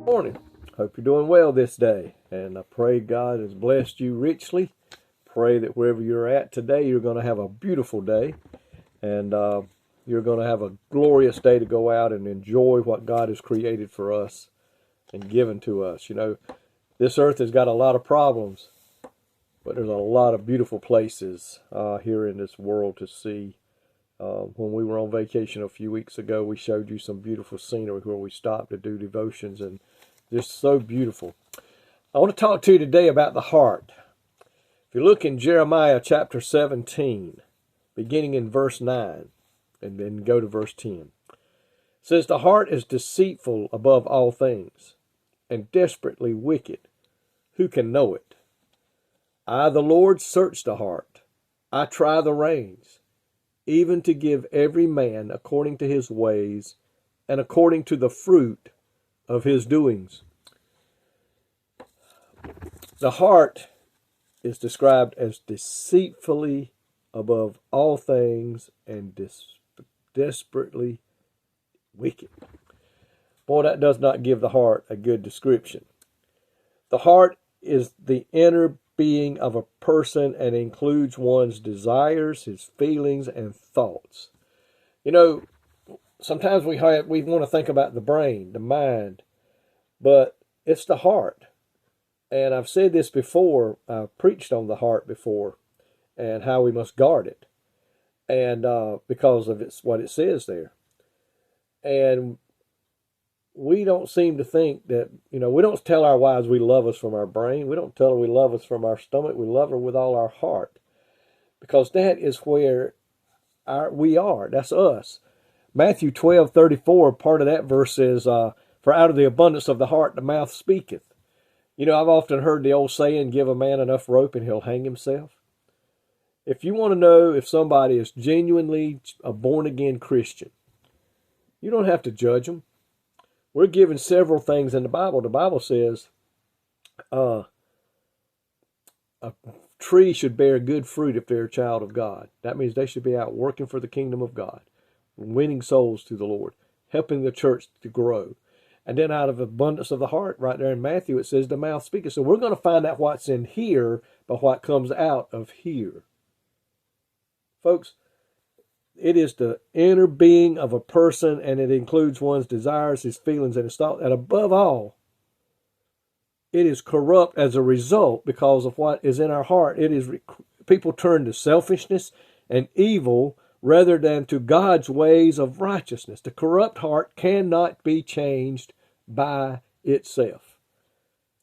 Morning. Hope you're doing well this day, and I pray God has blessed you richly. Pray that wherever you're at today, you're going to have a beautiful day, and you're going to have a glorious day to go out and enjoy what God has created for us and given to us. You know, this earth has got a lot of problems, but there's a lot of beautiful places here in this world to see. When we were on vacation a few weeks ago, we showed you some beautiful scenery where we stopped to do devotions, and just so beautiful. I want to talk to you today about the heart. If you look in Jeremiah chapter 17, beginning in verse 9, and then go to verse 10, it says, "The heart is deceitful above all things, and desperately wicked. Who can know it? I, the Lord, search the heart. I try the reins, even to give every man according to his ways and according to the fruit of his doings." The heart is described as deceitfully above all things and desperately wicked. Boy, that does not give the heart a good description. The heart is the inner being of a person and includes one's desires, his feelings, and thoughts. You know, sometimes we want to think about the brain, the mind, but it's the heart. And I've said this before, I've preached on the heart before and how we must guard it. And because of what it says there. And we don't seem to think that, we don't tell our wives we love us from our brain. We don't tell her we love us from our stomach. We love her with all our heart. Because that is where we are. That's us. Matthew 12:34, part of that verse says, "For out of the abundance of the heart the mouth speaketh." I've often heard the old saying, give a man enough rope and he'll hang himself. If you want to know if somebody is genuinely a born-again Christian, you don't have to judge them. We're given several things in the Bible. The Bible says a tree should bear good fruit if they're a child of God. That means they should be out working for the kingdom of God, winning souls to the Lord, helping the church to grow. And then out of abundance of the heart, right there in Matthew, it says the mouth speaketh. So we're going to find out what's in here by what comes out of here. Folks, it is the inner being of a person, and it includes one's desires, his feelings, and his thoughts. And above all, it is corrupt as a result because of what is in our heart. People turn to selfishness and evil rather than to God's ways of righteousness. The corrupt heart cannot be changed by itself.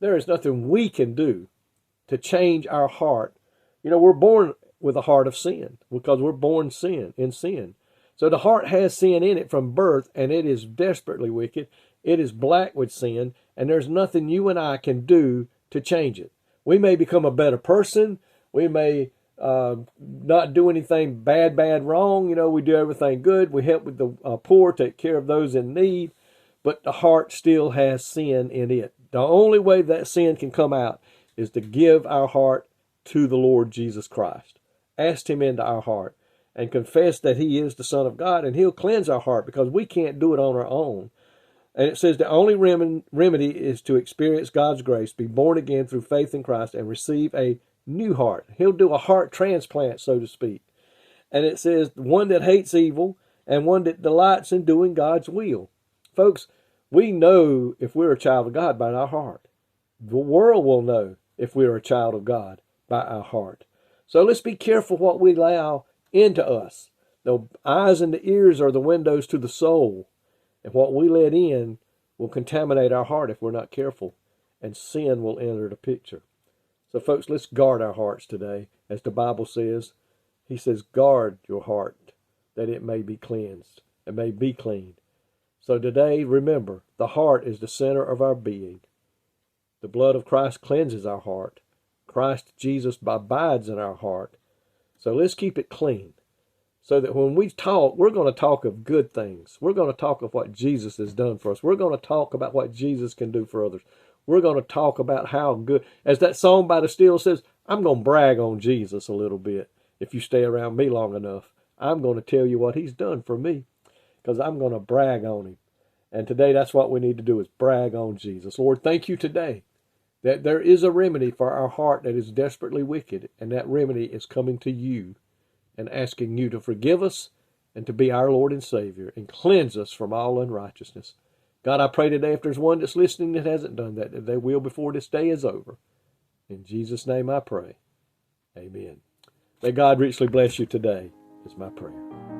There is nothing we can do to change our heart. We're born with a heart of sin because we're born in sin. So the heart has sin in it from birth, and it is desperately wicked. It is black with sin, and there's nothing you and I can do to change it. We may become a better person. We may not do anything bad, wrong. We do everything good. We help with the poor, take care of those in need. But the heart still has sin in it. The only way that sin can come out is to give our heart to the Lord Jesus Christ. Ask him into our heart and confess that he is the Son of God, and he'll cleanse our heart because we can't do it on our own. And it says the only remedy is to experience God's grace, be born again through faith in Christ, and receive a new heart. He'll do a heart transplant, so to speak. And it says one that hates evil and one that delights in doing God's will. Folks, we know if we're a child of God by our heart. The world will know if we're a child of God by our heart. So let's be careful what we allow into us. The eyes and the ears are the windows to the soul. And what we let in will contaminate our heart if we're not careful. And sin will enter the picture. So folks, let's guard our hearts today. As the Bible says, he says, guard your heart that it may be cleansed and may be clean. So today, remember, the heart is the center of our being. The blood of Christ cleanses our heart. Christ Jesus abides in our heart. So let's keep it clean. So that when we talk, we're going to talk of good things. We're going to talk of what Jesus has done for us. We're going to talk about what Jesus can do for others. We're going to talk about how good, as that song by the Still says, I'm going to brag on Jesus a little bit. If you stay around me long enough, I'm going to tell you what he's done for me because I'm going to brag on him. And today that's what we need to do, is brag on Jesus. Lord, thank you today that there is a remedy for our heart that is desperately wicked, and that remedy is coming to you and asking you to forgive us and to be our Lord and Savior and cleanse us from all unrighteousness. God, I pray today if there's one that's listening that hasn't done that, that they will before this day is over. In Jesus' name I pray. Amen. May God richly bless you today, is my prayer.